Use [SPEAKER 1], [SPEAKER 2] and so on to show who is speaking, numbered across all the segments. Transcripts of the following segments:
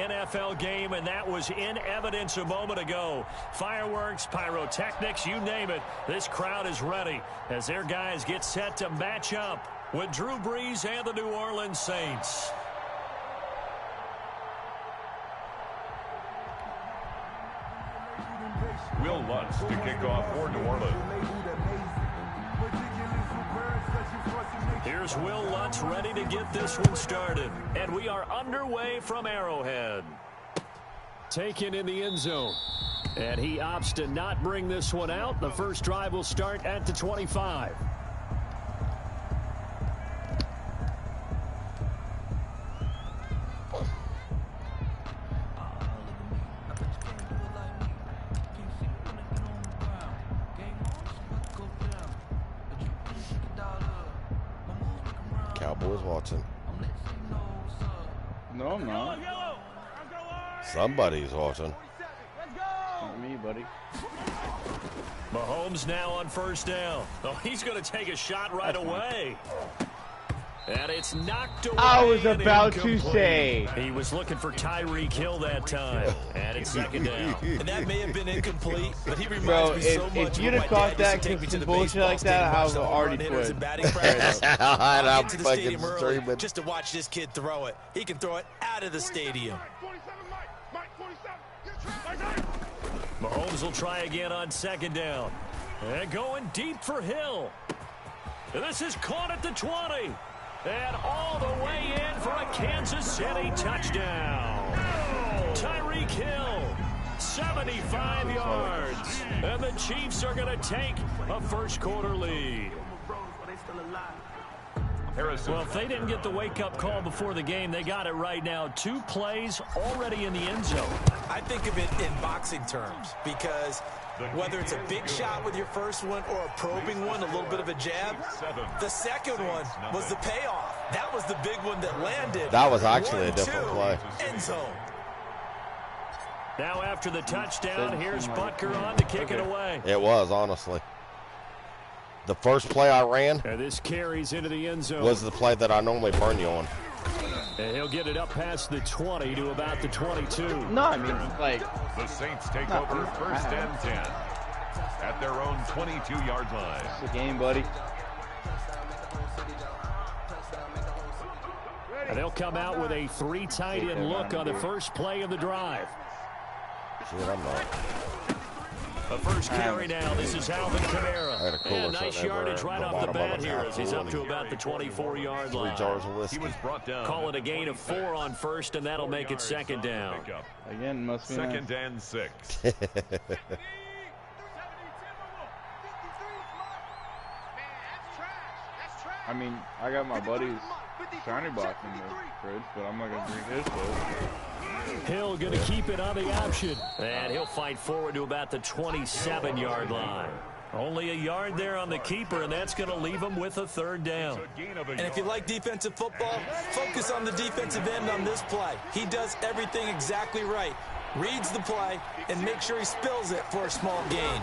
[SPEAKER 1] NFL game, and that was in evidence a moment ago. Fireworks, pyrotechnics, you name it. This crowd is ready as their guys get set to match up with Drew Brees and the New Orleans Saints.
[SPEAKER 2] Will Lutz to kick off for New Orleans.
[SPEAKER 1] Here's Will Lutz ready to get this one started. And we are underway from Arrowhead. Taken in the end zone. And he opts to not bring this one out. The first drive will start at the 25.
[SPEAKER 3] Cowboys watching.
[SPEAKER 4] No, I'm not.
[SPEAKER 3] Somebody's watching.
[SPEAKER 4] Not me, buddy.
[SPEAKER 1] Mahomes now on first down. Oh, he's going to take a shot right away. And it's knocked away.
[SPEAKER 4] I was about to say.
[SPEAKER 1] He was looking for Tyreek Hill that time. And it's second down.
[SPEAKER 5] And that may have been incomplete, but he reminds me so much
[SPEAKER 4] if you'd have caught that because some bullshit like that, I would have already quit.
[SPEAKER 5] I'll get to the stadium early just to watch this kid throw it. He can throw it out of the stadium.
[SPEAKER 1] Mahomes will try again on second down. And going deep for Hill. And this is caught at the 20. And all the way in for a Kansas City touchdown. Tyreek Hill, 75 yards. And the Chiefs are going to take a first quarter lead. Well, if they didn't get the wake-up call before the game, they got it right now. 2 plays already in the end zone.
[SPEAKER 5] I think of it in boxing terms because whether it's a big shot with your first one or a probing one, a little bit of a jab, the second one was the payoff. That was the big one that landed.
[SPEAKER 3] That was actually a different play.
[SPEAKER 5] End zone.
[SPEAKER 1] Now after the touchdown, here's Butker on to kick it away.
[SPEAKER 3] It was, honestly. The first play I ran
[SPEAKER 1] and this carries into the end zone.
[SPEAKER 3] Was the play that I normally burn you on.
[SPEAKER 1] And he'll get it up past the 20 to about the 22.
[SPEAKER 4] No, I mean, like...
[SPEAKER 2] The Saints take over first and 10 at their own 22-yard line.
[SPEAKER 4] It's a game, buddy.
[SPEAKER 1] And they'll come out with a 3 tight end look on the first play of the drive.
[SPEAKER 3] Shit, I'm not.
[SPEAKER 1] The first carry now. This is Alvin Kamara. And nice yardage right off the bat here as he's up to about the 24-yard line.
[SPEAKER 3] 3 jars of whiskey.
[SPEAKER 2] He was brought down.
[SPEAKER 1] Call it a gain of 4 on first, and that'll make it second down.
[SPEAKER 4] Again, must be
[SPEAKER 2] second and 6.
[SPEAKER 4] I mean, I got my buddy's shiny box in the fridge, but I'm not going to drink his shit.
[SPEAKER 1] Hill going to keep it on the option. And he'll fight forward to about the 27-yard line. Only a yard there on the keeper, and that's going to leave him with a third down.
[SPEAKER 5] And if you like defensive football, focus on the defensive end on this play. He does everything exactly right. Reads the play and makes sure he spills it for a small gain.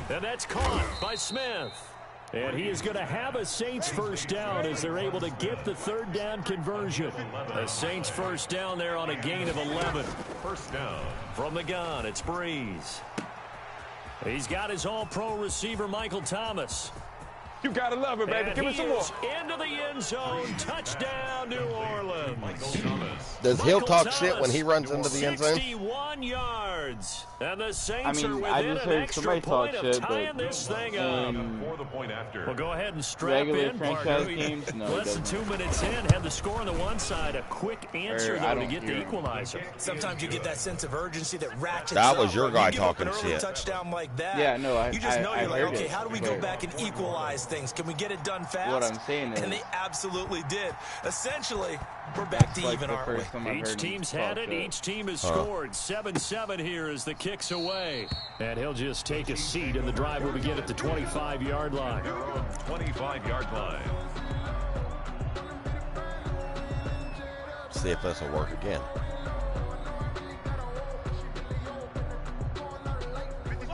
[SPEAKER 1] And that's caught by Smith. And he is going to have a Saints first down as they're able to get the third down conversion. A Saints first down there on a gain of 11.
[SPEAKER 2] First down.
[SPEAKER 1] From the gun, it's Brees. He's got his all-pro receiver, Michael Thomas.
[SPEAKER 6] You got to love it, baby. Give me some more.
[SPEAKER 1] Into the end zone. Touchdown, New Orleans.
[SPEAKER 3] Does Hill talk shit when he runs into the end zone?
[SPEAKER 1] 61 yards. And the Saints
[SPEAKER 4] I
[SPEAKER 1] are
[SPEAKER 4] mean,
[SPEAKER 1] within
[SPEAKER 4] I just
[SPEAKER 1] an
[SPEAKER 4] heard
[SPEAKER 1] extra
[SPEAKER 4] somebody
[SPEAKER 1] point
[SPEAKER 4] talk
[SPEAKER 1] of
[SPEAKER 4] shit,
[SPEAKER 1] tying
[SPEAKER 4] but
[SPEAKER 1] this thing up.
[SPEAKER 2] For the point after.
[SPEAKER 1] Well, go ahead and strap
[SPEAKER 4] regular
[SPEAKER 1] in,
[SPEAKER 4] franchise
[SPEAKER 1] partner.
[SPEAKER 4] games, no,
[SPEAKER 1] Less than 2 minutes in, had the score on the one side. A quick answer, though, to get the equalizer.
[SPEAKER 5] Sometimes you get that sense of urgency that ratchets
[SPEAKER 3] That was
[SPEAKER 5] up.
[SPEAKER 3] your guy
[SPEAKER 5] You give up
[SPEAKER 3] talking
[SPEAKER 5] an early
[SPEAKER 3] shit.
[SPEAKER 5] touchdown like that.
[SPEAKER 4] Yeah, no,
[SPEAKER 5] you just know you're like,
[SPEAKER 4] heard
[SPEAKER 5] okay,
[SPEAKER 4] it.
[SPEAKER 5] how do we go back and equalize things? Can we get it done fast?
[SPEAKER 4] What I'm saying is,
[SPEAKER 5] and they absolutely did. Essentially, we're back to even, aren't we?
[SPEAKER 1] Each team's had it. Each team has scored. 7-7 here as the kick's away. And he'll just take a seat, and the drive will begin at the 25-yard line.
[SPEAKER 2] 25-yard line.
[SPEAKER 3] See if this will work again.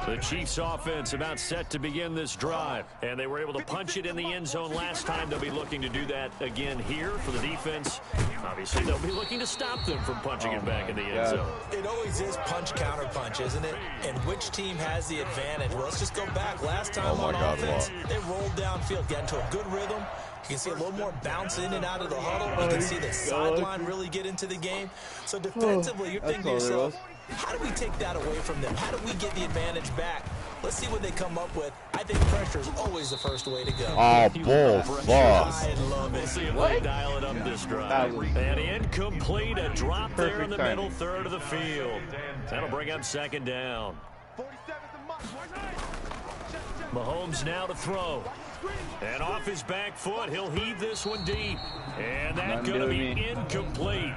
[SPEAKER 1] The Chiefs offense about set to begin this drive. And they were able to punch it in the end zone last time. They'll be looking to do that again here for the defense. Obviously, they'll be looking to stop them from punching it back in the end zone.
[SPEAKER 5] It always is punch-counter-punch, isn't it? And which team has the advantage? Well, let's just go back. Last time on offense, they rolled downfield, got into a good rhythm. You can see a little more bounce in and out of the huddle. You can see the sideline really get into the game. So defensively, you're thinking to yourself, how do we take that away from them? How do we get the advantage back? Let's see what they come up with. I think pressure is always the first way to go.
[SPEAKER 3] Oh, bull fuck.
[SPEAKER 5] I love it.
[SPEAKER 1] See if they dial it up this drive. And incomplete, a drop there in the middle third of the field. That'll bring up second down. Mahomes now to throw. And off his back foot, he'll heave this one deep. And that's going to be incomplete.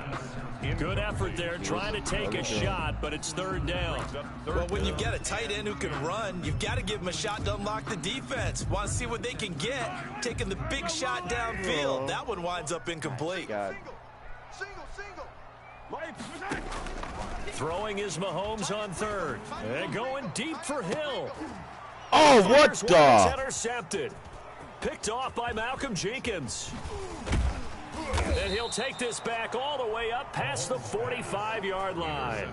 [SPEAKER 1] Good effort there, trying to take a shot, but it's third down.
[SPEAKER 5] Well, when you've got a tight end who can run, you've got to give him a shot to unlock the defense. Want to see what they can get, taking the big shot downfield. That one winds up incomplete.
[SPEAKER 1] Throwing is Mahomes on third. And going deep for Hill.
[SPEAKER 3] Oh, what the?
[SPEAKER 1] Intercepted. Picked off by Malcolm Jenkins. And he'll take this back all the way up past the 45-yard line.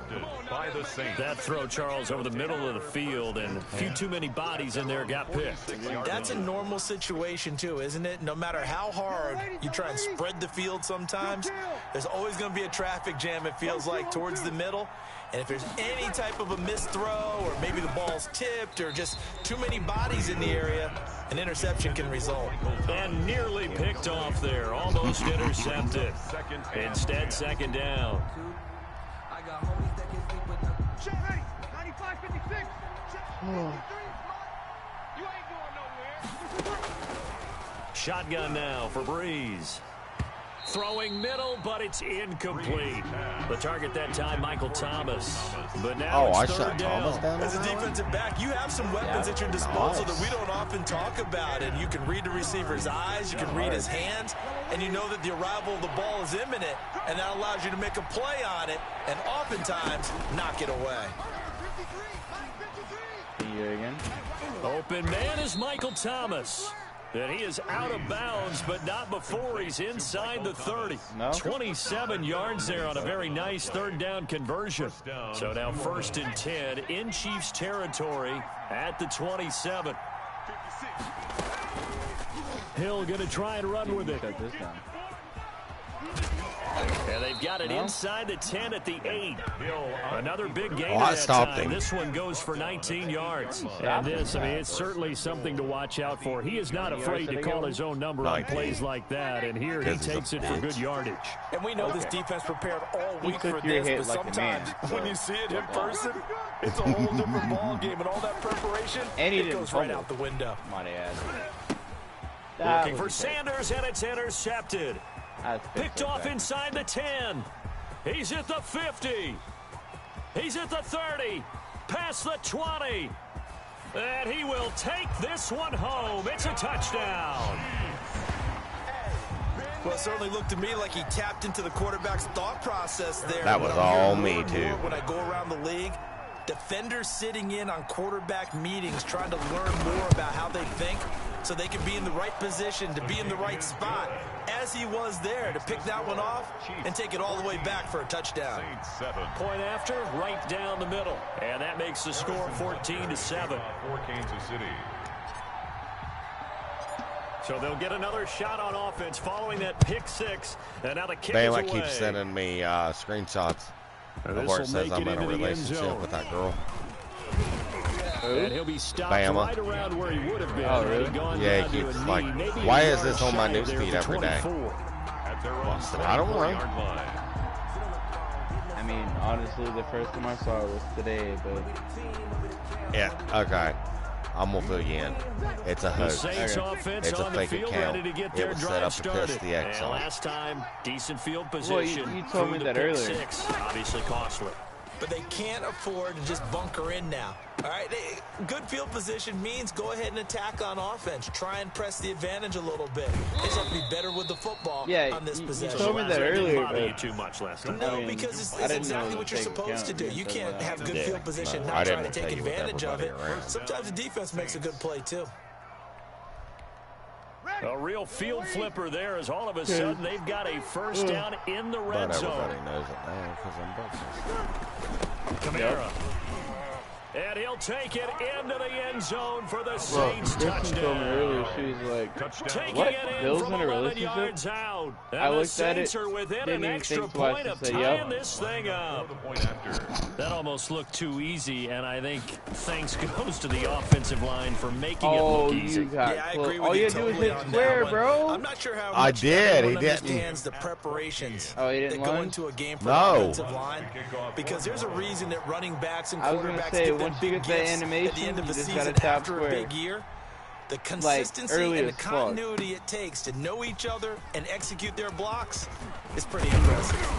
[SPEAKER 1] That throw, Charles, over the middle of the field, and a few too many bodies in there got picked.
[SPEAKER 5] That's a normal situation, too, isn't it? No matter how hard you try and spread the field sometimes, there's always going to be a traffic jam, it feels like, towards the middle. And if there's any type of a missed throw, or maybe the ball's tipped, or just too many bodies in the area, an interception can result.
[SPEAKER 1] And nearly picked off there, almost intercepted. Instead, second down. Shotgun now for Breeze. Throwing middle, but it's incomplete. The target that time, Michael Thomas. But now it's third down.
[SPEAKER 5] As a defensive back, you have some weapons at your disposal that we don't often talk about. And you can read the receiver's eyes, you can read his hands, and you know that the arrival of the ball is imminent, and that allows you to make a play on it, and oftentimes knock it away.
[SPEAKER 1] Open man is Michael Thomas. And he is out of bounds, but not before he's inside the 30. 27 yards there on a very nice third down conversion. So now 1st and 10 in Chiefs territory at the 27. Hill going to try and run with it. And they've got it inside the 10 at the 8. Another big gain that time. This one goes for 19 yards. And this, I mean, it's certainly something to watch out for. He is not afraid to call his own number on plays like that. And here he takes it for good yardage.
[SPEAKER 5] And we know this defense prepared all week for this, but sometimes when you see it in person, it's a whole different ball game. And all that preparation, it goes right out the window.
[SPEAKER 1] Looking for Sanders, and it's intercepted. Picked off inside the 10. He's at the 50. He's at the 30. Past the 20. And he will take this one home. It's a touchdown.
[SPEAKER 5] Well, it certainly looked to me like he tapped into the quarterback's thought process there.
[SPEAKER 3] That was all me, too.
[SPEAKER 5] When I go around the league, defenders sitting in on quarterback meetings trying to learn more about how they think so they can be in the right position, to be in the right spot, as he was there to pick that one off and take it all the way back for a touchdown.
[SPEAKER 1] Point after, right down the middle. And that makes the score 14-7.
[SPEAKER 2] For Kansas City.
[SPEAKER 1] So they'll get another shot on offense following that pick six. And now the kick is away.
[SPEAKER 3] Bama keeps sending me screenshots of where it says I'm in a relationship with that girl.
[SPEAKER 1] And he'll be stopped right around where he would have been.
[SPEAKER 3] Oh, really? Yeah, he keeps like, why is this on my newsfeed every day? I don't know.
[SPEAKER 4] I mean, honestly, the first time I saw it was today, but...
[SPEAKER 3] Yeah, okay. I'm going to fill you in. It's a hoax. It's a fake account. It was set up to piss the X off.
[SPEAKER 1] Last time, decent field position.
[SPEAKER 4] Well, you told me that earlier.
[SPEAKER 1] Six, obviously costly.
[SPEAKER 5] But they can't afford to just bunker in now. All right, good field position means go ahead and attack on offense. Try and press the advantage a little bit. They just have to be better with the football on this possession.
[SPEAKER 4] You told me that earlier.
[SPEAKER 1] But too much last time.
[SPEAKER 5] No, because it's exactly what you're supposed to do. You can't have good field position, not try to take advantage of it. Sometimes the defense makes a good play, too.
[SPEAKER 1] A real field flipper there as all of a sudden they've got a first down in the red zone.
[SPEAKER 3] Everybody knows it now because I'm breakfast.
[SPEAKER 1] Kamara. And he'll take it into the end zone for the Saints touchdown.
[SPEAKER 4] Told me earlier, she was like,
[SPEAKER 1] Taking
[SPEAKER 4] what?
[SPEAKER 1] it in
[SPEAKER 4] Bill's
[SPEAKER 1] from
[SPEAKER 4] in a
[SPEAKER 1] 11
[SPEAKER 4] relationship?
[SPEAKER 1] yards out. And
[SPEAKER 4] I
[SPEAKER 1] the
[SPEAKER 4] looked at
[SPEAKER 1] Saints
[SPEAKER 4] it,
[SPEAKER 1] are within
[SPEAKER 4] didn't
[SPEAKER 1] an
[SPEAKER 4] even
[SPEAKER 1] extra
[SPEAKER 4] think twice
[SPEAKER 1] point
[SPEAKER 4] to
[SPEAKER 1] of
[SPEAKER 4] say,
[SPEAKER 1] tying
[SPEAKER 4] yep.
[SPEAKER 1] this thing up. That almost looked too easy, and I think thanks goes to the offensive line for making it look easy.
[SPEAKER 4] You got
[SPEAKER 5] I agree with
[SPEAKER 4] all you do is
[SPEAKER 5] totally
[SPEAKER 4] hit
[SPEAKER 5] on
[SPEAKER 4] square,
[SPEAKER 5] that
[SPEAKER 4] bro.
[SPEAKER 5] I'm not sure how
[SPEAKER 3] I
[SPEAKER 5] much
[SPEAKER 3] did.
[SPEAKER 5] everyone
[SPEAKER 3] He didn't.
[SPEAKER 5] understands the preparations
[SPEAKER 4] Oh, he didn't
[SPEAKER 5] that go
[SPEAKER 4] learn?
[SPEAKER 5] into a game for
[SPEAKER 3] No.
[SPEAKER 5] the offensive line, because there's a reason that running backs and
[SPEAKER 4] I was gonna
[SPEAKER 5] quarterbacks
[SPEAKER 4] say,
[SPEAKER 5] get them
[SPEAKER 4] once you
[SPEAKER 5] big
[SPEAKER 4] get that
[SPEAKER 5] gifts
[SPEAKER 4] animation,
[SPEAKER 5] at the end of
[SPEAKER 4] you
[SPEAKER 5] the
[SPEAKER 4] just
[SPEAKER 5] season
[SPEAKER 4] gotta tap
[SPEAKER 5] after a
[SPEAKER 4] square.
[SPEAKER 5] big year. The consistency
[SPEAKER 4] early
[SPEAKER 5] and the
[SPEAKER 4] as fuck.
[SPEAKER 5] continuity it takes to know each other and execute their blocks is pretty impressive.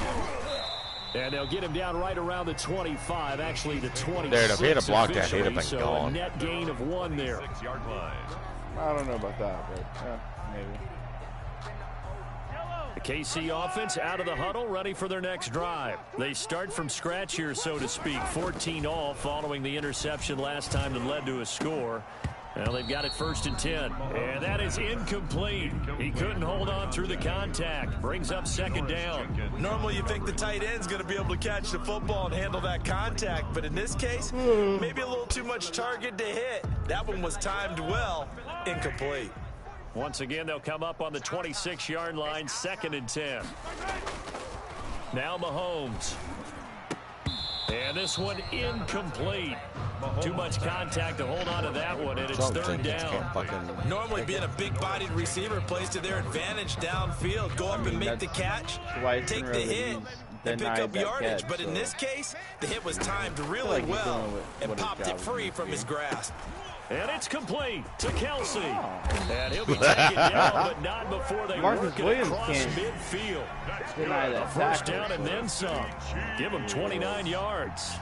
[SPEAKER 1] And they'll get him down right around the 25, actually the 26.
[SPEAKER 3] Dude, if he had blocked that, he'd have been
[SPEAKER 1] so
[SPEAKER 3] gone.
[SPEAKER 1] a net gain of 1 there.
[SPEAKER 2] 6-yard line.
[SPEAKER 4] I don't know about that, but maybe.
[SPEAKER 1] The KC offense out of the huddle, ready for their next drive. They start from scratch here, so to speak. 14-all following the interception last time that led to a score. Well, they've got it 1st and 10. And that is incomplete. He couldn't hold on through the contact. Brings up 2nd down.
[SPEAKER 5] Normally you think the tight end's going to be able to catch the football and handle that contact, but in this case, maybe a little too much target to hit. That one was timed well. Incomplete.
[SPEAKER 1] Once again, they'll come up on the 26-yard line, 2nd and 10. Now Mahomes. And this one incomplete. Too much contact to hold on to that one, and it's 3rd down.
[SPEAKER 5] Normally being a big-bodied receiver plays to their advantage downfield. Go up and make the catch, take the hit, and pick up yardage. But in this case, the hit was timed really well and popped it free from his grasp.
[SPEAKER 1] And it's complete to Kelsey. And he'll be taken down, but not before they work it across midfield. A first down and then some. Give him 29 yards.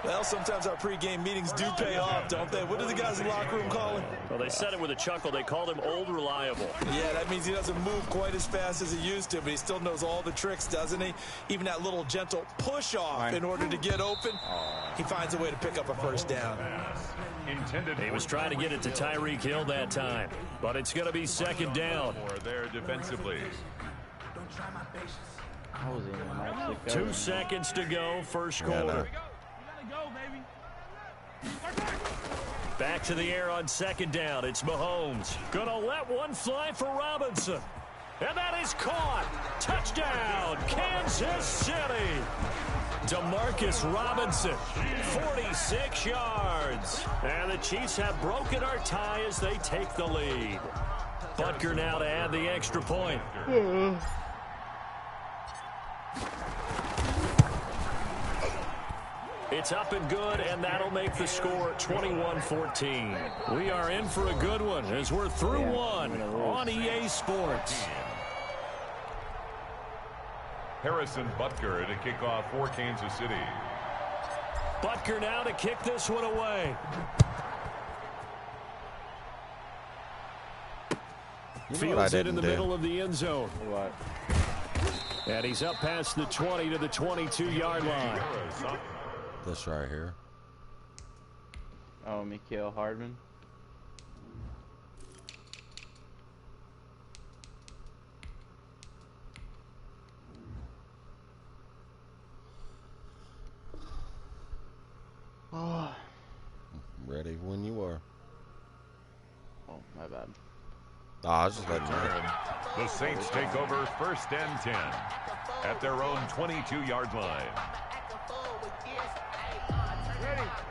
[SPEAKER 5] Well, sometimes our pregame meetings do pay off, don't they? What do the guys in the locker room call him?
[SPEAKER 1] Well, they said it with a chuckle. They called him Old Reliable.
[SPEAKER 5] Yeah, that means he doesn't move quite as fast as he used to, but he still knows all the tricks, doesn't he? Even that little gentle push-off in order to get open, he finds a way to pick up a first down.
[SPEAKER 1] He was trying to get it to Tyreek Hill that time, but it's going to be 2nd down.
[SPEAKER 2] There defensively.
[SPEAKER 1] 2 seconds to go, first quarter. Back to the air on 2nd down. It's Mahomes. Gonna let one fly for Robinson. And that is caught. Touchdown, Kansas City. Demarcus Robinson, 46 yards. And the Chiefs have broken our tie as they take the lead. Butker now to add the extra point. It's up and good, and that'll make the score 21-14. We are in for a good one as we're through one on EA Sports.
[SPEAKER 2] Harrison Butker to kick off for Kansas City.
[SPEAKER 1] Butker now to kick this one away. Fields it in the middle of the end zone.
[SPEAKER 4] What?
[SPEAKER 1] And he's up past the 20 to the 22-yard line.
[SPEAKER 3] This right here.
[SPEAKER 4] Oh, Mikael Hardman. Oh.
[SPEAKER 3] Ready when you are.
[SPEAKER 4] Oh, my bad.
[SPEAKER 3] Oh, I was just letting you know.
[SPEAKER 2] The Saints take over 1st and 10 at their own 22-yard line.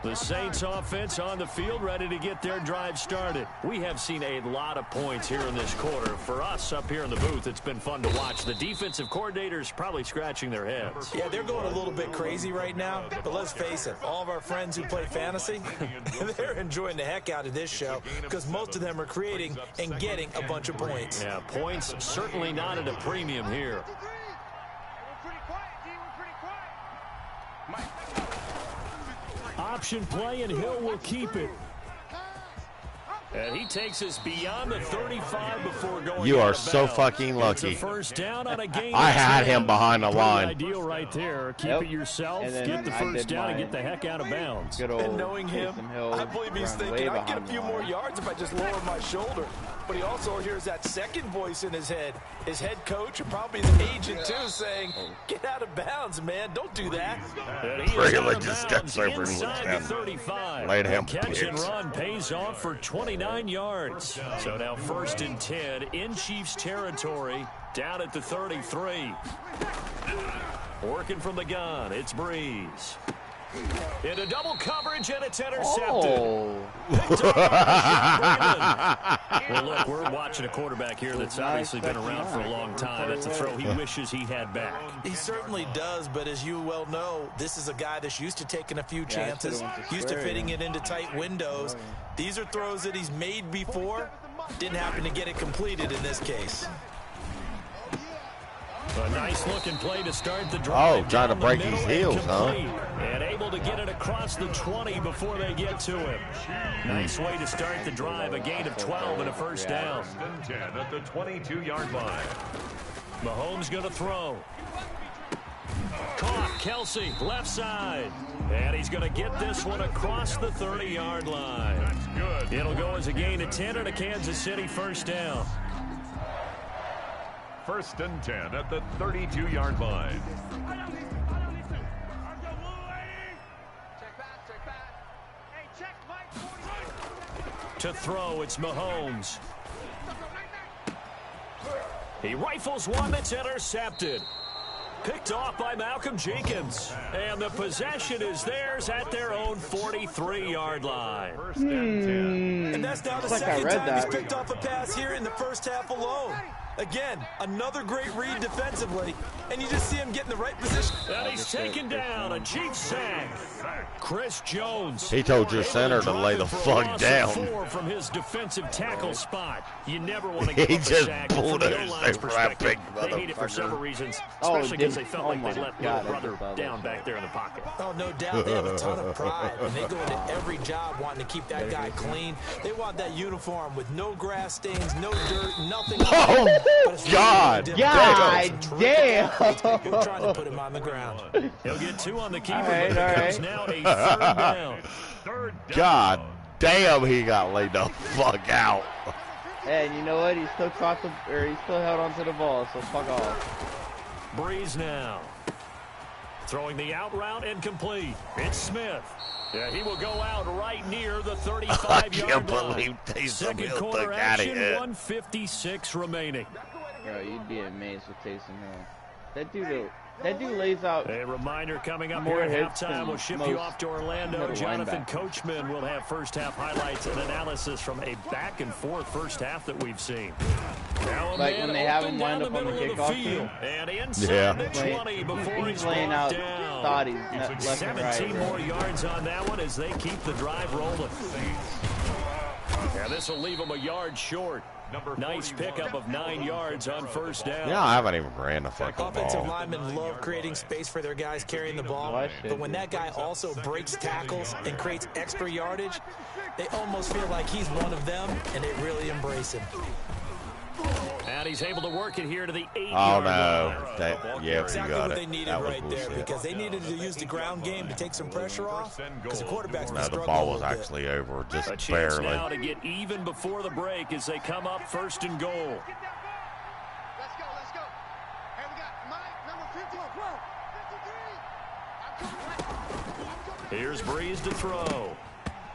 [SPEAKER 1] The Saints offense on the field, ready to get their drive started. We have seen a lot of points here in this quarter. For us up here in the booth, it's been fun to watch. The defensive coordinators probably scratching their heads.
[SPEAKER 5] Yeah, they're going a little bit crazy right now, but let's face it, all of our friends who play fantasy, they're enjoying the heck out of this show because most of them are creating and getting a bunch of points.
[SPEAKER 1] Yeah, points certainly not at a premium here. Option play, and Hill will keep it. And he takes us beyond the 35 before going.
[SPEAKER 3] You are so fucking lucky.
[SPEAKER 1] It's a first down on a game.
[SPEAKER 3] I had him behind the line.
[SPEAKER 1] Ideal right there. Keep it yourself, get the first down, and get the heck out of bounds.
[SPEAKER 5] And knowing him, I believe he's thinking, I get a few more yards if I just lower my shoulder. but he also hears that second voice in his head. His head coach, and probably his agent, too, saying, get out of bounds, man. Don't do that.
[SPEAKER 3] Really just steps over and looks down. Laid him.
[SPEAKER 1] Catch and run pays off for 29 yards. So now 1st and 10 in Chiefs territory, down at the 33. Working from the gun, it's Breeze. Into double coverage, and it's intercepted. Well, look, we're watching a quarterback here that's obviously been around for a long time. That's a throw he wishes he had back.
[SPEAKER 5] He certainly does, but as you well know, this is a guy that's used to taking a few chances, used to fitting it into tight windows. These are throws that he's made before. Didn't happen to get it completed in this case.
[SPEAKER 1] A nice-looking play to start the drive.
[SPEAKER 3] Oh, trying to break his heels, huh?
[SPEAKER 1] And able to get it across the 20 before they get to him. Nice way to start the drive. A gain of 12 and a first down.
[SPEAKER 2] 10 at the 22-yard line.
[SPEAKER 1] Mahomes going to throw. Caught. Kelsey, left side. And he's going to get this one across the 30-yard line.
[SPEAKER 2] That's good.
[SPEAKER 1] It'll go as a gain of 10 and a Kansas City first down.
[SPEAKER 2] 1st and 10 at the 32-yard line.
[SPEAKER 1] To throw, it's Mahomes. He rifles one that's intercepted. Picked off by Malcolm Jenkins. And the possession is theirs at their own 43-yard line.
[SPEAKER 2] 1st and 10.
[SPEAKER 5] And that's now the second time he's picked off a pass here in the first half alone. Again, another great read defensively, and you just see him get in the right position.
[SPEAKER 1] And he's taken down, a Chiefs sack. Chris Jones.
[SPEAKER 3] He told your center to lay the fuck down.
[SPEAKER 1] From his defensive tackle spot. You never want to give
[SPEAKER 3] He
[SPEAKER 1] up a
[SPEAKER 3] just
[SPEAKER 1] sack.
[SPEAKER 3] bulldozed
[SPEAKER 1] From the O-line's
[SPEAKER 3] that
[SPEAKER 1] perspective,
[SPEAKER 3] big
[SPEAKER 1] they hate it for several reasons, especially because they felt like they let their brother down back there in the pocket.
[SPEAKER 5] Oh, no doubt. They have a ton of pride, and they go into every job wanting to keep that guy clean. They want that uniform with no grass stains, no dirt, nothing.
[SPEAKER 3] Oh, God.
[SPEAKER 7] God damn.
[SPEAKER 5] You're trying to put him on the ground.
[SPEAKER 1] He'll get 2 on the keeper, but it becomes now a 3rd down.
[SPEAKER 3] God damn, he got laid the fuck out.
[SPEAKER 7] And you know what? He still held onto the ball, so fuck off.
[SPEAKER 1] Breeze now. Throwing the out route incomplete. It's Smith. Yeah, he will go out right near the 35-yard line.
[SPEAKER 3] I can't believe Taysom
[SPEAKER 1] Second
[SPEAKER 3] Hill
[SPEAKER 1] quarter
[SPEAKER 3] took out of
[SPEAKER 1] action,
[SPEAKER 3] it.
[SPEAKER 1] 1:56 remaining.
[SPEAKER 7] Bro, you'd be amazed with Taysom Hill. That dude lays out.
[SPEAKER 1] A reminder coming up
[SPEAKER 7] more
[SPEAKER 1] here at
[SPEAKER 7] hits
[SPEAKER 1] halftime. We'll ship you off to Orlando. Jonathan
[SPEAKER 7] linebackers.
[SPEAKER 1] Coachman will have first half highlights and analysis from a back and forth first half that we've seen. Now
[SPEAKER 7] Like when they have him lined up on the kickoff team.
[SPEAKER 1] And inside the 20 before
[SPEAKER 7] he's laying out
[SPEAKER 1] down.
[SPEAKER 7] thotties left and right.
[SPEAKER 1] 17 more yards on that one as they keep the drive rolling. And this will leave them a yard short. Nice pickup of 9 yards on first down.
[SPEAKER 3] Yeah, I haven't even ran the fucking
[SPEAKER 5] Offensive
[SPEAKER 3] ball.
[SPEAKER 5] linemen love creating space for their guys carrying the ball, but when that guy also breaks tackles and creates extra yardage, they almost feel like he's one of them, and they really embrace him.
[SPEAKER 1] And he's able to work it here to the 8-yard
[SPEAKER 3] Oh,
[SPEAKER 1] line.
[SPEAKER 3] no. Yeah,
[SPEAKER 5] Exactly
[SPEAKER 3] you got
[SPEAKER 5] what
[SPEAKER 3] it.
[SPEAKER 5] they needed
[SPEAKER 3] That was
[SPEAKER 5] right there,
[SPEAKER 3] bullshit.
[SPEAKER 5] because they needed to use the ground game to take some pressure off, because the quarterback's been
[SPEAKER 3] No, the
[SPEAKER 5] struggling
[SPEAKER 3] ball
[SPEAKER 5] a
[SPEAKER 3] was
[SPEAKER 5] little bit.
[SPEAKER 3] actually over, just
[SPEAKER 1] A chance
[SPEAKER 3] barely.
[SPEAKER 1] now to get even before the break as they come up 1st and goal.
[SPEAKER 8] Let's go. Hey, we got Mike, number 53.
[SPEAKER 1] Here's Breeze to throw.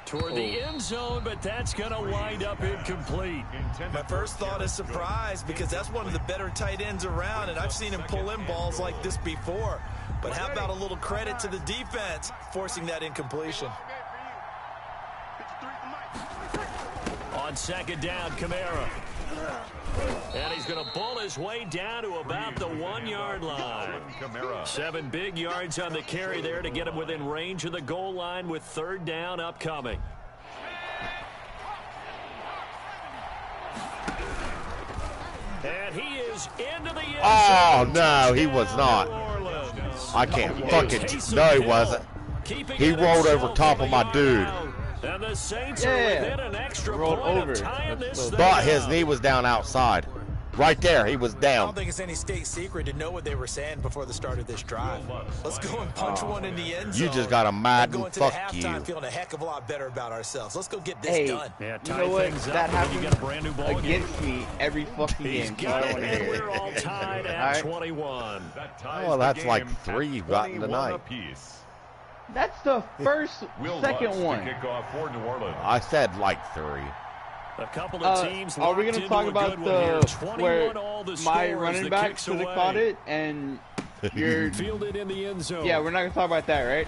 [SPEAKER 1] Toward the end zone, but that's going to wind up incomplete.
[SPEAKER 5] My first thought is surprise, because that's one of the better tight ends around, and I've seen him pull in balls like this before. But how about a little credit to the defense forcing that incompletion?
[SPEAKER 1] On 2nd down, Kamara. And he's going to bull his way down to about the 1-yard line. 7 big yards on the carry there to get him within range of the goal line with 3rd down upcoming. And he is into the end zone.
[SPEAKER 3] Oh, no, he was not. I can't fucking. No, he wasn't. He rolled over top of my dude.
[SPEAKER 1] And the Saints are within an extra
[SPEAKER 7] rolled
[SPEAKER 1] point
[SPEAKER 7] over.
[SPEAKER 1] of tying this thing
[SPEAKER 3] Thought his
[SPEAKER 1] up.
[SPEAKER 3] knee was down outside. Right there, he was
[SPEAKER 5] I
[SPEAKER 3] down.
[SPEAKER 5] don't think it's any state secret to know what they were saying before the start of this drive. Let's go and punch one in the end zone.
[SPEAKER 3] You just got a mad
[SPEAKER 5] and
[SPEAKER 3] and
[SPEAKER 5] fuck
[SPEAKER 3] fuck you.
[SPEAKER 5] Feeling a heck of a lot better about ourselves. Let's go get this done.
[SPEAKER 1] Yeah,
[SPEAKER 7] you know what? That happens
[SPEAKER 1] get a brand new ball
[SPEAKER 7] against me every fucking game. So I don't want to hear
[SPEAKER 1] We're all tied at 21.
[SPEAKER 3] Oh, that's like 3 you've gotten tonight.
[SPEAKER 7] That's the second one.
[SPEAKER 2] For New Orleans.
[SPEAKER 3] I said like 3.
[SPEAKER 1] A couple of teams
[SPEAKER 7] are we going to talk about where my running back should have caught it and you're
[SPEAKER 1] fielded in the end zone?
[SPEAKER 7] Yeah, we're not going to talk about that, right?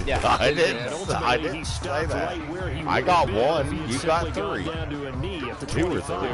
[SPEAKER 7] Yeah.
[SPEAKER 3] I didn't say that. I got 1. You got 3. 2 or 3.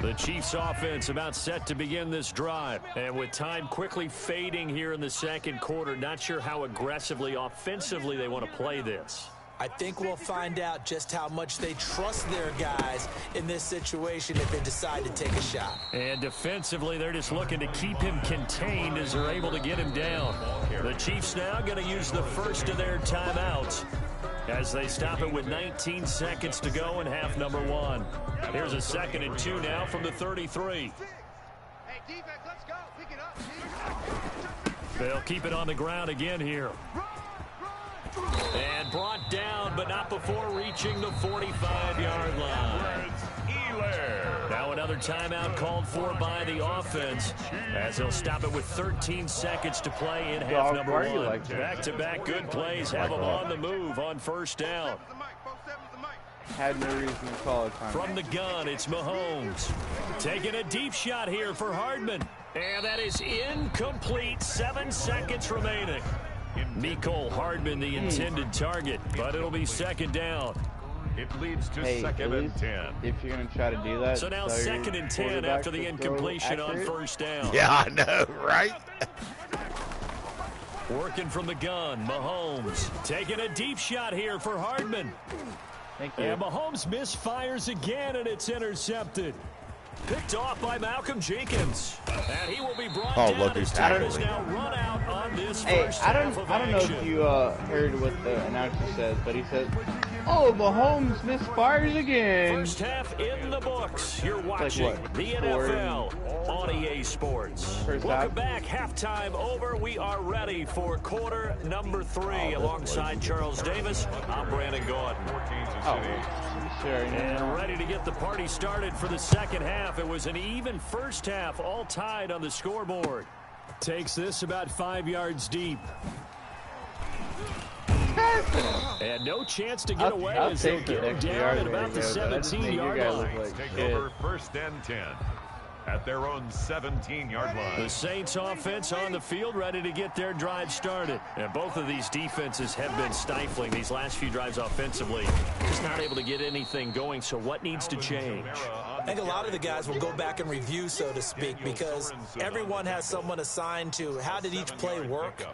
[SPEAKER 1] The Chiefs offense about set to begin this drive. And with time quickly fading here in the second quarter, not sure how aggressively, offensively they want to play this.
[SPEAKER 5] I think we'll find out just how much they trust their guys in this situation if they decide to take a shot.
[SPEAKER 1] And defensively, they're just looking to keep him contained as they're able to get him down. The Chiefs now going to use the first of their timeouts as they stop it with 19 seconds to go in half number 1. Here's a 2nd and 2 now from the 33.
[SPEAKER 8] Hey, defense, let's go. Pick it up.
[SPEAKER 1] They'll keep it on the ground again here. And brought down, but not before reaching the 45-yard line. Now another timeout called for by the offense as they'll stop it with 13 seconds to play in half number 1. Back-to-back good plays have them on the move on first down.
[SPEAKER 7] Had no reason to call it time.
[SPEAKER 1] From the gun, it's Mahomes. Taking a deep shot here for Hardman. And that is incomplete. 7 seconds remaining. Mecole Hardman, the intended target, but it'll be 2nd down.
[SPEAKER 2] It leads to 2nd and 10.
[SPEAKER 7] If you're going to try to do that.
[SPEAKER 1] So now 2nd and 10 after the incompletion on first down.
[SPEAKER 3] Yeah, I know, right?
[SPEAKER 1] Working from the gun, Mahomes. Taking a deep shot here for Hardman.
[SPEAKER 7] Thank you.
[SPEAKER 1] And Mahomes misfires again, and it's intercepted. Picked off by Malcolm Jenkins. And he will be brought down.
[SPEAKER 3] Look who's tackling.
[SPEAKER 1] Now run out on this
[SPEAKER 7] first I don't know if you heard what the announcer said, but he said, "Oh, Mahomes misfires again."
[SPEAKER 1] First half in the books. You're watching the NFL on EA Sports. Welcome back. Halftime over. We are ready for quarter number 3. Alongside Charles Davis, I'm Brandon Gordon. And ready to get the party started for the second half. It was an even first half, all tied on the scoreboard. Takes this about 5 yards deep. And no chance to get away as they'll get him down at about the 17-yard line.
[SPEAKER 2] Take over 1st and 10 at their own 17-yard line.
[SPEAKER 1] The Saints offense on the field ready to get their drive started. And both of these defenses have been stifling these last few drives offensively. Just not able to get anything going, so what needs to change?
[SPEAKER 5] I think a lot of the guys will go back and review, so to speak, because everyone has someone assigned to how did each play work.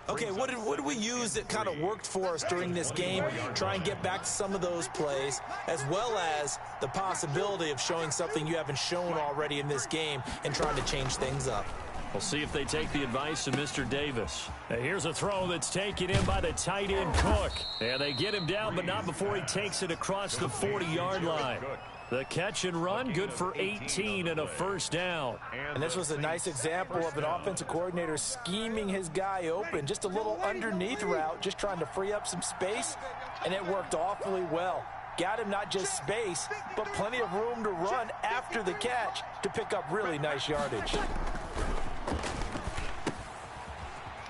[SPEAKER 5] Okay, what did we use that kind of worked for us during this game? Try and get back to some of those plays, as well as the possibility of showing something you haven't shown already in this game and trying to change things up.
[SPEAKER 1] We'll see if they take the advice of Mr. Davis. Now here's a throw that's taken in by the tight end Cook. And they get him down, but not before he takes it across the 40-yard line. The catch and run, good for 18 and a first down.
[SPEAKER 5] And this was a nice example of an offensive coordinator scheming his guy open. Just a little underneath route, just trying to free up some space, and it worked awfully well. Got him not just space, but plenty of room to run after the catch to pick up really nice yardage.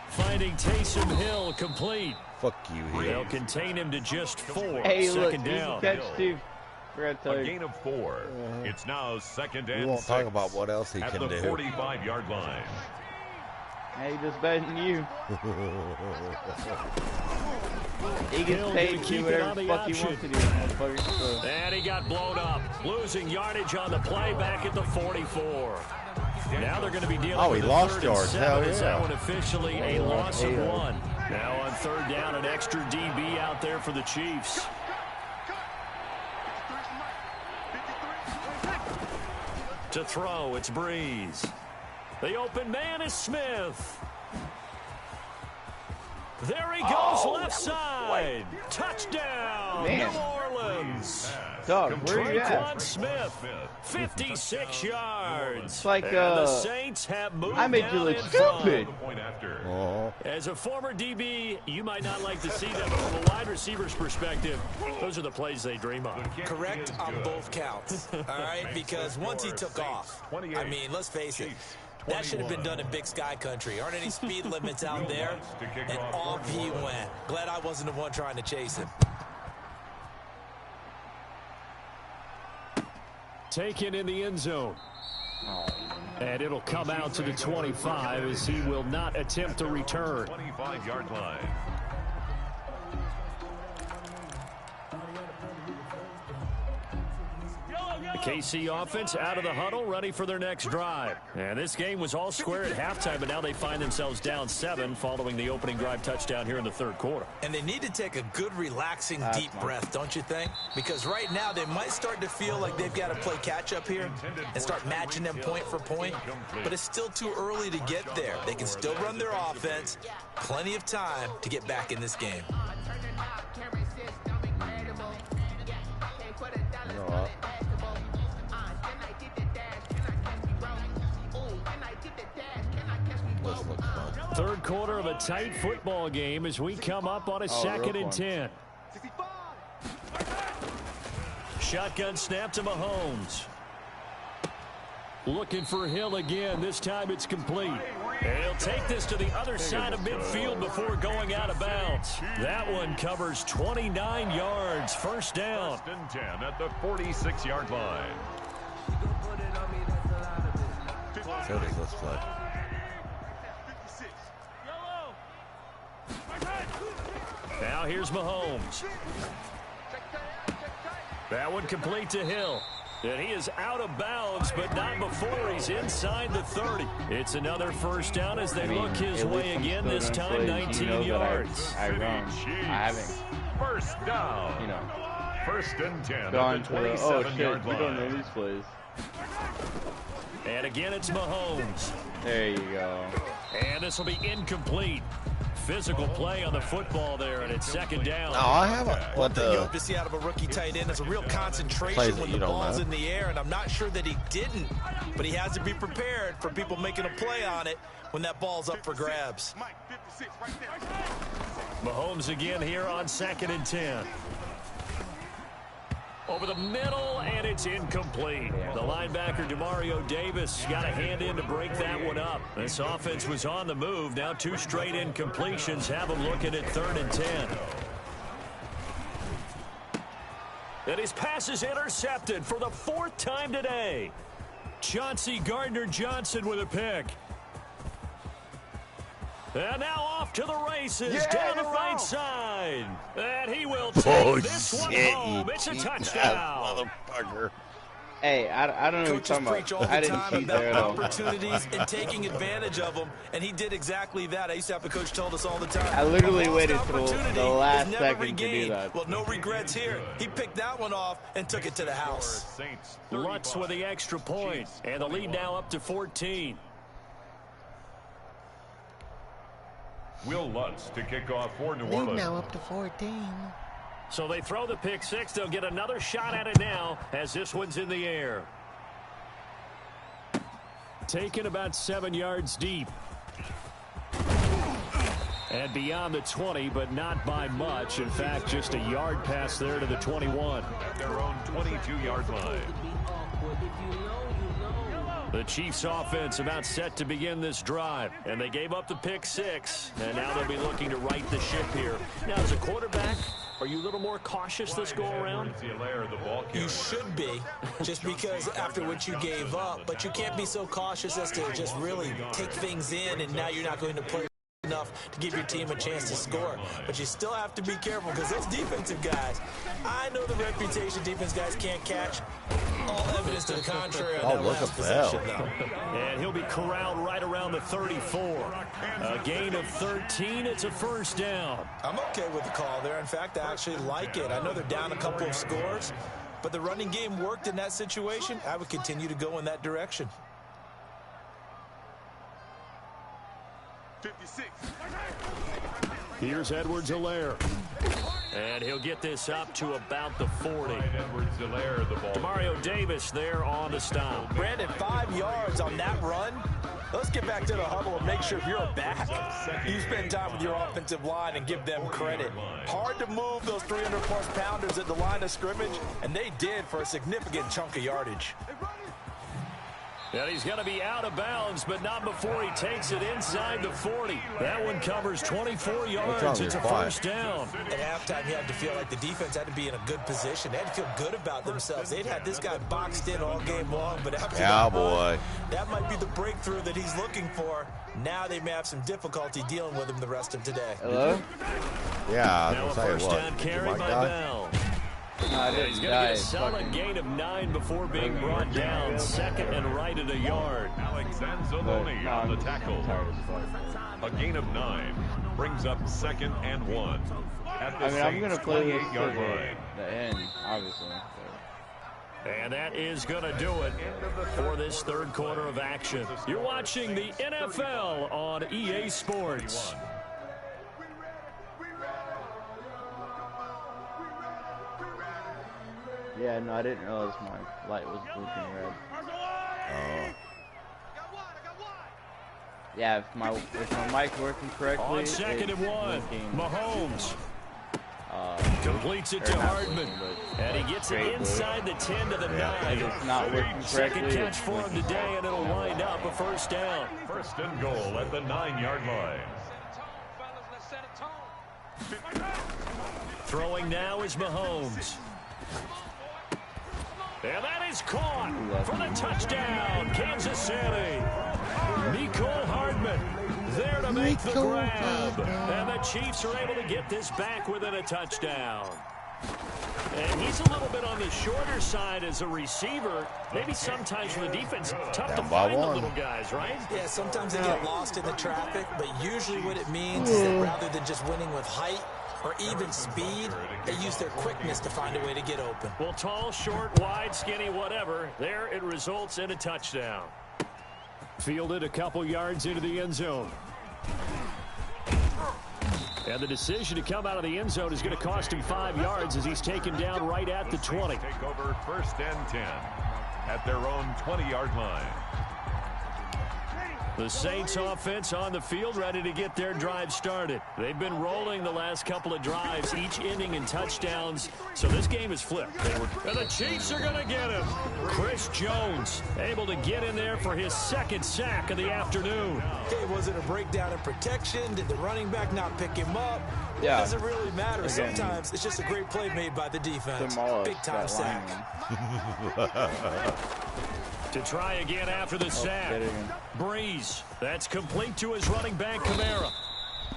[SPEAKER 1] Finding Taysom Hill complete.
[SPEAKER 3] Fuck you, Hill.
[SPEAKER 1] They'll contain him to just 4.
[SPEAKER 7] Hey, look,
[SPEAKER 1] second down.
[SPEAKER 7] catch, Steve.
[SPEAKER 2] A gain of 4. It's now 2nd and 6.
[SPEAKER 3] We won't talk about what else he can do.
[SPEAKER 2] At the 45-yard line.
[SPEAKER 7] Hey, just betting you. He gets paid to do whatever the fuck he wants to do, motherfucker.
[SPEAKER 1] And he got blown up. Losing yardage on the play back at the 44. Now they're going to be dealing with
[SPEAKER 3] he lost yards. Hell yeah.
[SPEAKER 1] That one officially a loss of 1. Now on 3rd down, an extra DB out there for the Chiefs. To throw, it's Breeze. The open man is Smith. There he goes, left side. Touchdown,
[SPEAKER 7] Man.
[SPEAKER 1] New Orleans.
[SPEAKER 7] Dog, where are you
[SPEAKER 1] Traquan
[SPEAKER 7] at?
[SPEAKER 1] Smith, 56 yards.
[SPEAKER 7] It's like,
[SPEAKER 1] and the Saints have moved
[SPEAKER 7] I made you
[SPEAKER 1] down
[SPEAKER 7] look
[SPEAKER 1] in
[SPEAKER 7] stupid.
[SPEAKER 1] front. As a former DB, you might not like to see that, but from a wide receiver's perspective, those are the plays they dream of.
[SPEAKER 5] Correct on both counts, all right? Because once he took off, I mean, let's face it, that should have been done in Big Sky Country. Aren't any speed limits out there? And off he went. Glad I wasn't the one trying to chase him.
[SPEAKER 1] Taken in the end zone. And it'll come out to the 25 as he will not attempt to return.
[SPEAKER 2] 25-yard line.
[SPEAKER 1] The KC offense out of the huddle, ready for their next drive. And this game was all square at halftime, but now they find themselves down 7 following the opening drive touchdown here in the third quarter.
[SPEAKER 5] And they need to take a good, relaxing, deep breath, don't you think? Because right now they might start to feel like they've got to play catch-up here and start matching them point for point. But it's still too early to get there. They can still run their offense. Plenty of time to get back in this game.
[SPEAKER 3] You know what? This looks fun.
[SPEAKER 1] Third quarter of a tight football game as we come up on a second and 10. Shotgun snap to Mahomes. Looking for Hill again. This time it's complete. And he'll take this to the other side of midfield before going out of bounds. That one covers 29 yards. First down.
[SPEAKER 2] First and 10 at the 46-yard line.
[SPEAKER 3] So does this play.
[SPEAKER 1] Now here's Mahomes. That one complete to Hill. And he is out of bounds, but not before he's inside the 30. It's another first down as they look his way again, this time 19 yards.
[SPEAKER 7] I run. I haven't.
[SPEAKER 2] First down.
[SPEAKER 7] You know.
[SPEAKER 2] First and 10
[SPEAKER 7] Gone
[SPEAKER 2] at
[SPEAKER 7] to
[SPEAKER 2] the
[SPEAKER 7] the,
[SPEAKER 2] 27-yard
[SPEAKER 7] we don't know
[SPEAKER 2] line.
[SPEAKER 7] these plays.
[SPEAKER 1] And again, it's Mahomes.
[SPEAKER 7] There you go.
[SPEAKER 1] And this will be incomplete. Physical play on the football there, and it's second down.
[SPEAKER 3] Oh, I have a what
[SPEAKER 5] You
[SPEAKER 3] the
[SPEAKER 5] hope to see out of a rookie tight end is a real concentration
[SPEAKER 3] plays that
[SPEAKER 5] when
[SPEAKER 3] you
[SPEAKER 5] the
[SPEAKER 3] don't
[SPEAKER 5] ball's
[SPEAKER 3] know.
[SPEAKER 5] in the air, and I'm not sure that he didn't, but he has to be prepared for people making a play on it when that ball's up for grabs.
[SPEAKER 1] Mahomes again here on second and 10. Over the middle, and it's incomplete. The linebacker, Demario Davis, got a hand in to break that one up. This offense was on the move. Now 2 straight incompletions have them looking at third and 10. And his pass is intercepted for the 4th time today. Chauncey Gardner-Johnson with a pick. And now off to the races, down the right side. And he will take this one home. It's a touchdown.
[SPEAKER 3] Motherfucker.
[SPEAKER 7] Hey, I don't know what you're
[SPEAKER 5] Coaches
[SPEAKER 7] talking
[SPEAKER 5] preach all
[SPEAKER 7] about. I
[SPEAKER 5] the
[SPEAKER 7] didn't
[SPEAKER 5] time
[SPEAKER 7] cheat there at
[SPEAKER 5] about
[SPEAKER 7] all.
[SPEAKER 5] opportunities and taking advantage of them, and he did exactly that. I used to have a coach told us all the time.
[SPEAKER 7] I literally
[SPEAKER 5] "A lost
[SPEAKER 7] waited till the
[SPEAKER 5] opportunity
[SPEAKER 7] last
[SPEAKER 5] is never
[SPEAKER 7] second to do
[SPEAKER 5] regained."
[SPEAKER 7] that.
[SPEAKER 5] Well, no regrets here. He picked that one off and took it to the house.
[SPEAKER 2] Saints
[SPEAKER 1] Lutz with the extra point, and the lead now up to 14.
[SPEAKER 2] Will Lutz to kick off for New Orleans.
[SPEAKER 3] Now up to 14.
[SPEAKER 1] So they throw the pick 6. They'll get another shot at it now as this one's in the air. Taken about 7 yards deep. And beyond the 20, but not by much. In fact, just a yard pass there to the 21.
[SPEAKER 2] At their own 22-yard line.
[SPEAKER 1] The Chiefs offense about set to begin this drive. And they gave up the pick 6. And now they'll be looking to right the ship here. Now, as a quarterback, are you a little more cautious this go around?
[SPEAKER 5] You should be, just because after what you gave up. But you can't be so cautious as to just really take things in, and now you're not going to play enough to give your team a chance to score. But you still have to be careful because those defensive guys, I know the reputation defense guys can't catch. All evidence to the contrary on that
[SPEAKER 3] look
[SPEAKER 5] last
[SPEAKER 3] at
[SPEAKER 5] possession,
[SPEAKER 3] Bell.
[SPEAKER 5] though.
[SPEAKER 1] And he'll be corralled right around the 34. A gain of 13. It's a first down.
[SPEAKER 5] I'm okay with the call there. In fact, I actually like it. I know they're down a couple of scores, but the running game worked in that situation. I would continue to go in that direction.
[SPEAKER 1] Here's Edwards-Helaire. And he'll get this up to about the 40.
[SPEAKER 2] Edwards-Helaire, the ball.
[SPEAKER 1] Demario Davis there on the stop.
[SPEAKER 5] Brandon, 5 yards on that run. Let's get back to the huddle and make sure if you're a back, you spend time with your offensive line and give them credit. Hard to move those 300-plus pounders at the line of scrimmage, and they did for a significant chunk of yardage.
[SPEAKER 1] And he's going to be out of bounds, but not before he takes it inside the 40. That one covers 24 yards. It's a first down.
[SPEAKER 5] At halftime, you had to feel like the defense had to be in a good position. They had to feel good about themselves. They'd had this guy boxed in all game long, but after that might be the breakthrough that he's looking for. Now they may have some difficulty dealing with him the rest of today.
[SPEAKER 7] Hello?
[SPEAKER 3] Yeah,
[SPEAKER 1] now a first down carry by Bell.
[SPEAKER 7] No,
[SPEAKER 1] he's going to get a solid gain of 9 before being brought down. Second and right at a yard.
[SPEAKER 2] Alex Anzalone on the tackle. A gain of 9 brings up 2nd and 1. At the
[SPEAKER 7] I'm going to play this
[SPEAKER 2] 28-yard line.
[SPEAKER 7] The end, obviously.
[SPEAKER 1] And that is going to do it for this third quarter of action. You're watching the NFL on EA Sports.
[SPEAKER 7] Yeah, no, I didn't realize my light was blinking red.
[SPEAKER 3] Oh.
[SPEAKER 7] Yeah, if my mic's working correctly.
[SPEAKER 1] On 2nd and 1, Mahomes completes it to Hardman, and he gets it inside the 10 to the 9.
[SPEAKER 7] It's not working correctly.
[SPEAKER 1] Second catch for him today, and it'll wind up a first down.
[SPEAKER 2] First and goal at the 9-yard line.
[SPEAKER 1] Throwing now is Mahomes. And that is caught for the touchdown, Kansas City. Mecole Hardman there to make the grab. And the Chiefs are able to get this back within a touchdown. And he's a little bit on the shorter side as a receiver. Maybe sometimes for the defense, tough to find the little guys, right?
[SPEAKER 5] Yeah, sometimes they get lost in the traffic, but usually what it means is that rather than just winning with height, or even speed, they use their quickness to find a way to get open.
[SPEAKER 1] Well, tall, short, wide, skinny, whatever, there it results in a touchdown. Fielded a couple yards into the end zone. And the decision to come out of the end zone is going to cost him 5 yards as he's taken down right at the 20.
[SPEAKER 2] Take over 1st and 10 at their own 20-yard line.
[SPEAKER 1] The Saints offense on the field, ready to get their drive started. They've been rolling the last couple of drives, each ending in touchdowns, so this game is flipped. And the Chiefs are going to get him. Chris Jones able to get in there for his 2nd sack of the afternoon.
[SPEAKER 5] Okay, was it a breakdown in protection? Did the running back not pick him up?
[SPEAKER 7] Yeah.
[SPEAKER 5] It doesn't really matter. Again, sometimes it's just a great play made by the defense. Big-time sack.
[SPEAKER 1] To try again after the sack. Breeze. That's complete to his running back, Kamara.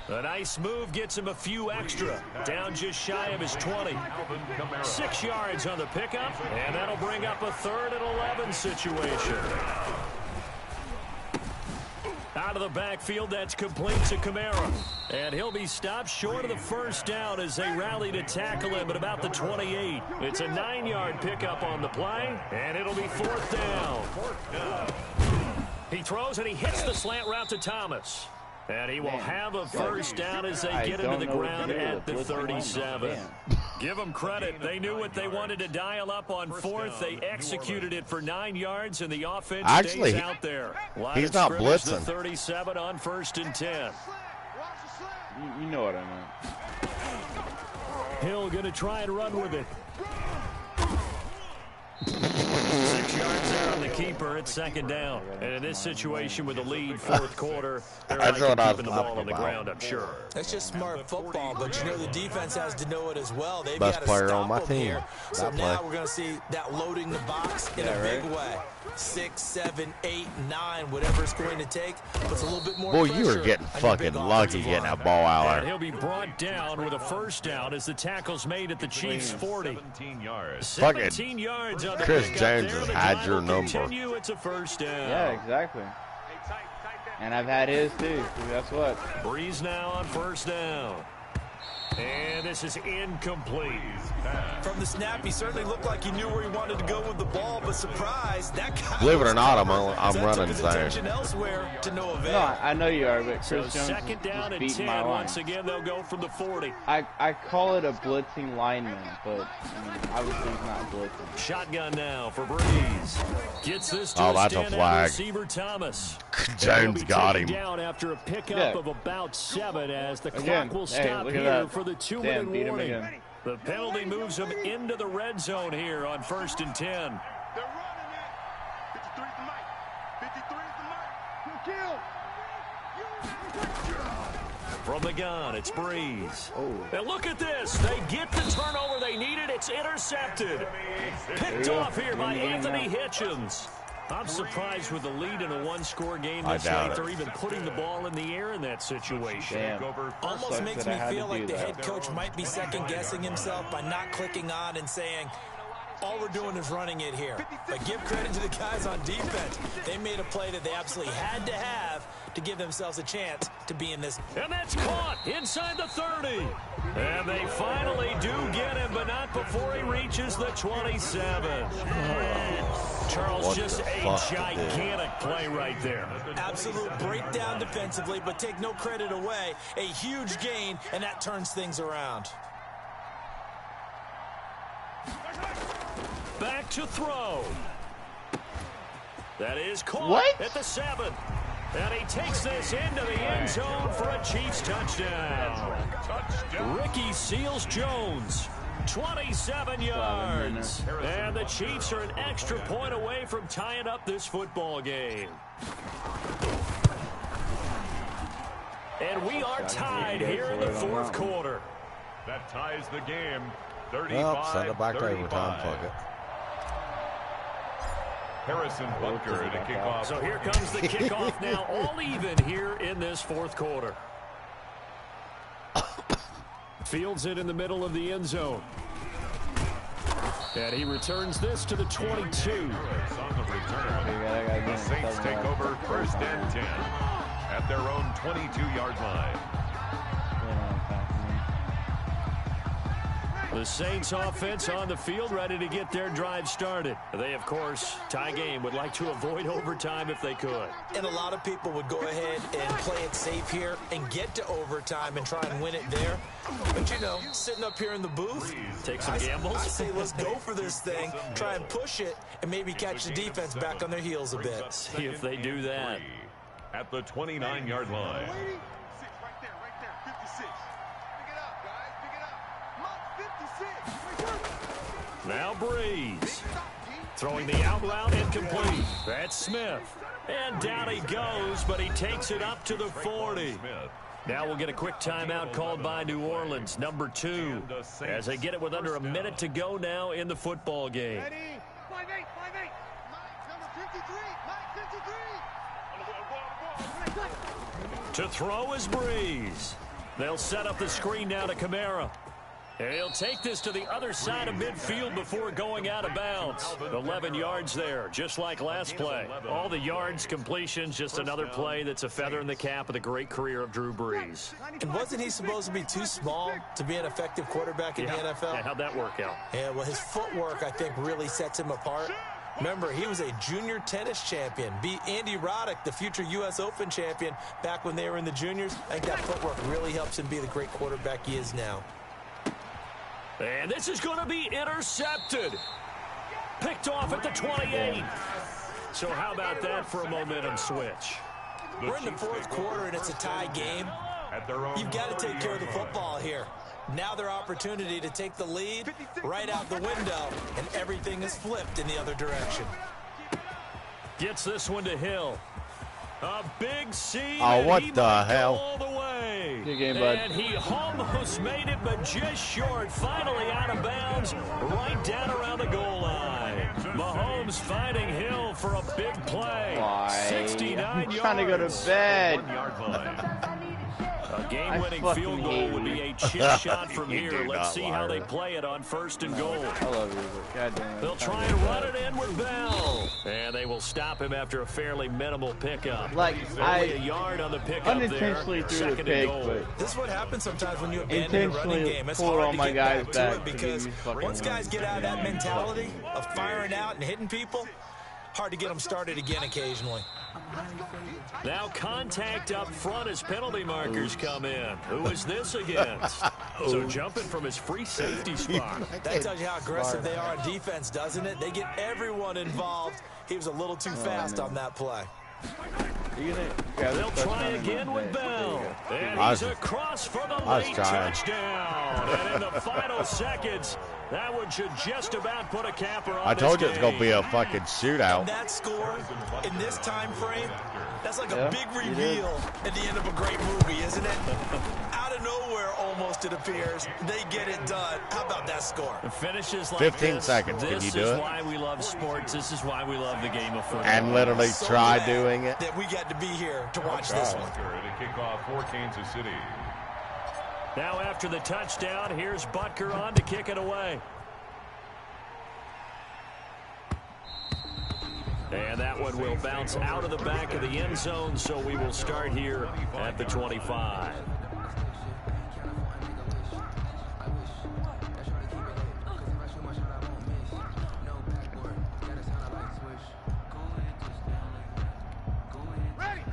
[SPEAKER 1] A nice move gets him a few extra. Down just shy of his 20. 6 yards on the pickup, and that'll bring up a 3rd and 11 situation. Out of the backfield, that's complete to Kamara. And he'll be stopped short of the first down as they rally to tackle him at about the 28. It's a 9-yard pickup on the play, and it'll be 4th down. He throws and he hits the slant route to Thomas. And he will have a first down as they get into the ground at the 37. Give them credit. They knew what they wanted to dial up on 4th. They executed it for 9 yards, and the offense stays out there.
[SPEAKER 3] He's not blitzing.
[SPEAKER 1] The 37 on 1st and 10.
[SPEAKER 4] You know what I meant.
[SPEAKER 1] Hill going to try and run with it. 6 yards there on the keeper. It's 2nd down. And in this situation with the lead, 4th quarter, they're keeping the ball on the ground, I'm sure.
[SPEAKER 5] That's just smart football, but you know the defense has to know it as well. They've
[SPEAKER 3] Best
[SPEAKER 5] got to
[SPEAKER 3] player
[SPEAKER 5] stop
[SPEAKER 3] on my
[SPEAKER 5] them
[SPEAKER 3] team.
[SPEAKER 5] here. So now we're going to see that loading the box in a big way. 6, 7, 8, 9, whatever it's going to take. Puts a little bit more
[SPEAKER 3] Boy, you were getting fucking lucky getting that ball out
[SPEAKER 1] And
[SPEAKER 3] there.
[SPEAKER 1] he'll be brought down with a first down as the tackle's made at the Chiefs' 40.
[SPEAKER 2] 17 yards.
[SPEAKER 1] 17 yards on the
[SPEAKER 3] Chris
[SPEAKER 1] pickup
[SPEAKER 3] Jones
[SPEAKER 1] there.
[SPEAKER 3] has
[SPEAKER 1] The
[SPEAKER 3] had
[SPEAKER 1] drive
[SPEAKER 3] your
[SPEAKER 1] will
[SPEAKER 3] number.
[SPEAKER 1] continue. It's a first down.
[SPEAKER 7] Yeah, exactly. And I've had his too. That's what.
[SPEAKER 1] Breeze now on first down. And And this is incomplete.
[SPEAKER 5] From the snap, he certainly looked like he knew where he wanted to go with the ball, but surprise, that guy.
[SPEAKER 3] Believe it or not, I'm running there.
[SPEAKER 5] Elsewhere to no avail.
[SPEAKER 7] No, I know you are, but Chris
[SPEAKER 1] So
[SPEAKER 7] Jones
[SPEAKER 1] second down and 10. Once again, they'll go from the 40.
[SPEAKER 7] I call it a blitzing lineman, but obviously he's not blitzing.
[SPEAKER 1] Shotgun now for Breeze. Gets this to
[SPEAKER 3] that's a flag.
[SPEAKER 1] Receiver Thomas.
[SPEAKER 3] Jones got him.
[SPEAKER 1] Down after a pickup of about 7 as the clock will stop
[SPEAKER 7] look at
[SPEAKER 1] here
[SPEAKER 7] that.
[SPEAKER 1] for the 2-minute warning. The penalty moves them into the red zone here on 1st and 10.
[SPEAKER 8] They're running it. 53 is the mic. 53 is the mic. Kill.
[SPEAKER 1] From the gun, it's Breeze. And look at this. They get the turnover they needed. It's intercepted. Picked off here by Anthony Hitchens. I'm surprised with the lead in a one-score game this late. They're even putting the ball in the air in that situation.
[SPEAKER 5] Almost makes me feel like the head coach might be second-guessing himself by not clicking on and saying, all we're doing is running it here. But give credit to the guys on defense. They made a play that they absolutely had to have to give themselves a chance to be in this.
[SPEAKER 1] And that's caught inside the 30. And they finally do get him, but not before he reaches the 27. Charles, just a gigantic play right there.
[SPEAKER 5] Absolute breakdown defensively, but take no credit away. A huge gain, and that turns things around.
[SPEAKER 1] Back to throw. That is caught at the 7. And he takes this into the end zone for a Chiefs touchdown. Ricky Seals-Jones, 27 yards. And the Chiefs are an extra point away from tying up this football game. And we are tied here in the 4th quarter.
[SPEAKER 2] That ties the game. 35-35.
[SPEAKER 3] Well, send it back to overtime, fuck it.
[SPEAKER 2] Harrison Butker to kick off.
[SPEAKER 1] So here comes the kickoff now, all even here in this 4th quarter. Fields it in the middle of the end zone. And he returns this to the 22.
[SPEAKER 2] On the return, the Saints take over 1st and 10 at their own 22-yard line.
[SPEAKER 1] The Saints offense on the field, ready to get their drive started. They, of course, tie game, would like to avoid overtime if they could.
[SPEAKER 5] And a lot of people would go ahead and play it safe here and get to overtime and try and win it there. But, you know, sitting up here in the booth,
[SPEAKER 1] take some gambles.
[SPEAKER 5] I say let's go for this thing, try and push it, and maybe catch the defense back on their heels a bit.
[SPEAKER 1] See if they do that.
[SPEAKER 2] At the 29-yard line.
[SPEAKER 1] Now Breeze. Throwing the out route incomplete. That's Smith. And down he goes, but he takes it up to the 40. Now we'll get a quick timeout called by New Orleans, number 2, as they get it with under a minute to go now in the football game.
[SPEAKER 8] 5-8, 5-8. Number 53.
[SPEAKER 1] To throw is Breeze. They'll set up the screen now to Kamara. He'll take this to the other side of midfield before going out of bounds. 11 yards there, just like last play. All the yards, completions, just another play that's a feather in the cap of the great career of Drew Brees.
[SPEAKER 5] And wasn't he supposed to be too small to be an effective quarterback in the NFL?
[SPEAKER 1] Yeah, how'd that work out?
[SPEAKER 5] Yeah, well, his footwork, I think, really sets him apart. Remember, he was a junior tennis champion, beat Andy Roddick, the future U.S. Open champion, back when they were in the juniors. I think that footwork really helps him be the great quarterback he is now.
[SPEAKER 1] And this is going to be intercepted. Picked off at the 28. So how about that for a momentum switch?
[SPEAKER 5] We're in the 4th quarter, and it's a tie game. You've got to take care of the football here. Now their opportunity to take the lead right out the window, and everything is flipped in the other direction.
[SPEAKER 1] Gets this one to Hill. A big C.
[SPEAKER 3] Oh, what the hell?
[SPEAKER 1] All the way.
[SPEAKER 7] Good game, bud.
[SPEAKER 1] And he almost made it, but just short. Finally out of bounds, right down around the goal line. Mahomes finding Hill for a big play.
[SPEAKER 7] Why?
[SPEAKER 1] 69
[SPEAKER 7] I'm
[SPEAKER 1] yards.
[SPEAKER 7] trying to go to bed.
[SPEAKER 1] A A game-winning field goal would be a chip shot from here. Let's see how they play it on 1st and goal.
[SPEAKER 7] I love you, but goddamn.
[SPEAKER 1] They'll try and run it in with Bell. And they will stop him after a fairly minimal pickup.
[SPEAKER 7] Like,
[SPEAKER 1] only a yard on the pickup
[SPEAKER 7] unintentionally
[SPEAKER 1] there.
[SPEAKER 7] threw the pick, but
[SPEAKER 5] this is what happens sometimes when you abandon a running game. It's hard to get back to it because once guys get out of that mentality of firing out and hitting people, hard to get them started again occasionally.
[SPEAKER 1] Now contact up front as penalty markers come in. Who is this against? So jumping from his free safety spot.
[SPEAKER 5] That tells you how aggressive they are on defense, doesn't it? They get everyone involved. He was a little too fast on that play.
[SPEAKER 1] They'll try again with Bell. And he's across for the late touchdown. And in the final seconds, that one should just about put a capper on
[SPEAKER 3] I told you
[SPEAKER 1] this
[SPEAKER 3] it's going to be a fucking shootout.
[SPEAKER 5] And that score in this time frame, that's like a big reveal at the end of a great movie, isn't it? Out of nowhere, almost, it appears. They get it done. How about that score?
[SPEAKER 1] It finishes like
[SPEAKER 3] 15
[SPEAKER 1] this.
[SPEAKER 3] seconds. Can you do it?
[SPEAKER 1] This is why we love sports. This is why we love the game of football.
[SPEAKER 3] And literally
[SPEAKER 5] So
[SPEAKER 3] try
[SPEAKER 5] glad
[SPEAKER 3] doing it.
[SPEAKER 5] that we got to be here to watch this one.
[SPEAKER 2] To kick off for Kansas City.
[SPEAKER 1] Now after the touchdown, here's Butker on to kick it away. And that one will bounce out of the back of the end zone, so we will start here at the 25.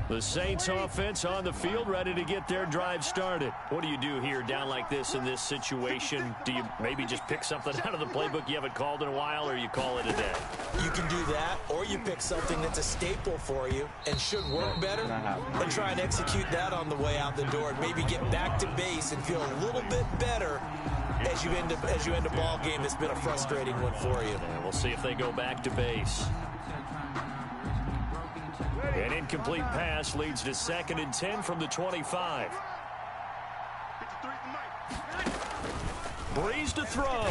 [SPEAKER 1] The Saints offense on the field, ready to get their drive started. What do you do here down like this in this situation? Do you maybe just pick something out of the playbook you haven't called in a while, or you call it a day?
[SPEAKER 5] You can do that, or you pick something that's a staple for you and should work better, and try and execute that on the way out the door and maybe get back to base and feel a little bit better as you end a ball game that's been a frustrating one for you.
[SPEAKER 1] And we'll see if they go back to base. An incomplete pass leads to 2nd and 10 from the 25. Breeze to throw.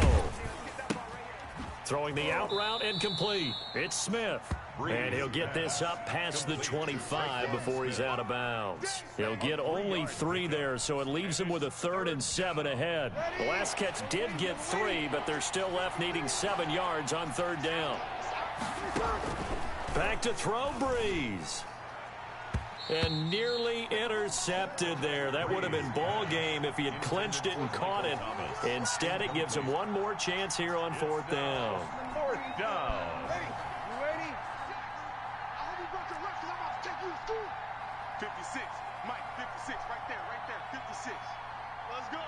[SPEAKER 1] Throwing the out route incomplete. It's Smith. And he'll get this up past the 25 before he's out of bounds. He'll get only 3 there, so it leaves him with a 3rd and 7 ahead. The last catch did get 3, but they're still left needing 7 yards on 3rd down. Back to throw, Breeze. And nearly intercepted there. That would have been ball game if he had clinched it and caught it. Instead, it gives him one more chance here on 4th down.
[SPEAKER 2] 4th down.
[SPEAKER 8] You ready? I hope you brought your reps because I'm about to take you to school. 56. Mike, 56. Right there. 56. Let's go.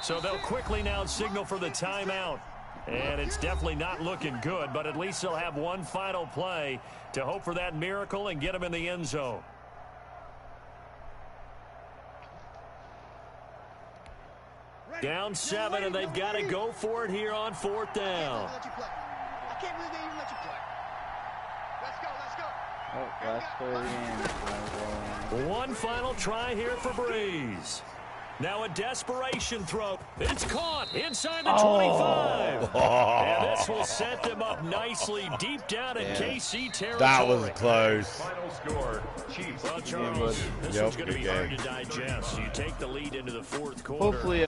[SPEAKER 1] So they'll quickly now signal for the timeout. And it's definitely not looking good, but at least they'll have one final play to hope for that miracle and get them in the end zone. Down 7, and they've got to go for it here on 4th down.
[SPEAKER 8] I can't believe they even let you play. Let's go, let's go.
[SPEAKER 7] Oh, last play of the game.
[SPEAKER 1] One final try here for Breeze. Now a desperation throw. It's caught inside the 25. And this will set them up nicely deep down in KC territory.
[SPEAKER 3] That was close.
[SPEAKER 2] Final score, Chiefs.
[SPEAKER 1] Well, Charles, this one's going to be hard to digest. You take the lead into the 4th quarter.
[SPEAKER 7] Hopefully